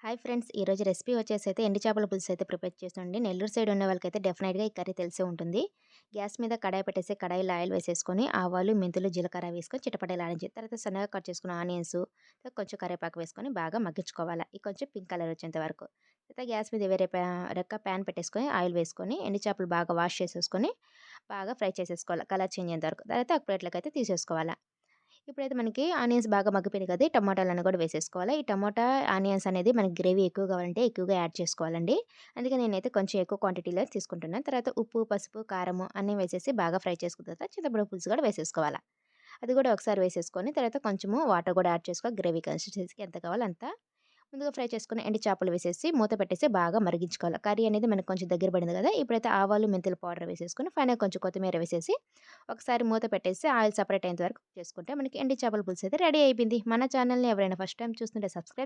Hi friends! ఈరోజు recipe వచ్చేసైతే ఎండు చేపల పులుసు అయితే ప్రిపేర్ చేసానండి. నెల్లూరు సైడ్ ఉన్న వాళ్ళకైతే డెఫినెట్‌గా ఈ కర్రీ తెలిసే ఉంటుంది. గ్యాస్ మీద కడాయి పెట్టేసి కడాయిలో ఆయిల్ వేసేసుకొని ఆవాలు, మెంతులు, జీలకర్ర వేసుకొని చిటపటలాడించి తర్వాత సన్నగా కట్ చేసుకున్న ఆనియన్స్, కొంచెం కరివేపాకు వేసుకొని బాగా మగ్గించుకోవాలా. ఈ కొంచెం పింక్ కలర్ వచ్చేంత వరకు. తర్వాత గ్యాస్ మీద వేరే ప్యాన్ పెట్టేసుకొని ఆయిల్ వేసుకొని ఎండు చేపలు బాగా వాష్ చేసేసుకొని బాగా ఫ్రై చేసేసుకోవాలి. కలర్ చేంజ్ అయ్యేంత వరకు. తర్వాత ఒక ప్లేట్‌లోకి అయితే తీసేసుకోవాలా. ఇప్పుడైతే మనకి ఆనియన్స్ బాగా మగ్గిపోయినాయి కదా! ఈ టమాటాలన్నీ కూడా వేసేసుకోవాలి. ఈ టమాటా, ఆనియన్స్ అనేది మనకి గ్రేవీ ఎక్కువ కావాలంటే ఎక్కువగా యాడ్ చేసుకోవాలండి. అందుకే నేనైతే కొంచెం ఎక్కువ క్వాంటిటీలో తీసుకుంటున్నాను. తర్వాత ఉప్పు, పసుపు, కారము అన్నీ వేసేసి బాగా ఫ్రై చేసుకున్న తర్వాత చింతపండు పులుసు కూడా వేసేసుకోవాల. అది కూడా ఒకసారి వేసేసుకొని తర్వాత కొంచెము వాటర్ కూడా యాడ్ చేసుకోవాలి. గ్రేవీ కన్సిస్టెన్సీకి ఎంత కావాలో అంత. ముందుగా ఫ్రై చేసుకున్న ఎండు చేపలు వేసేసి మూత పెట్టేసి బాగా మరిగించుకోవాలి. కర్రీ అనేది మనకు కొంచెం దగ్గర పడింది కదా! ఇప్పుడైతే ఆవాలు, మెంతుల పౌడర్ వేసేసుకొని ఫైనల్‌గా కొంచెం కొత్తిమీర వేసేసి ఒకసారి మూత పెట్టేసి ఆయిల్ సెపరేట్ అయ్యేంత వరకు కుక్ చేసుకుంటే మనకి ఎండు చేపల పులుసు అయితే రెడీ అయిపోయింది. మన ఛానెల్‌ని ఎవరైనా ఫస్ట్ టైమ్ చూస్తుంటే సబ్స్క్రైబ్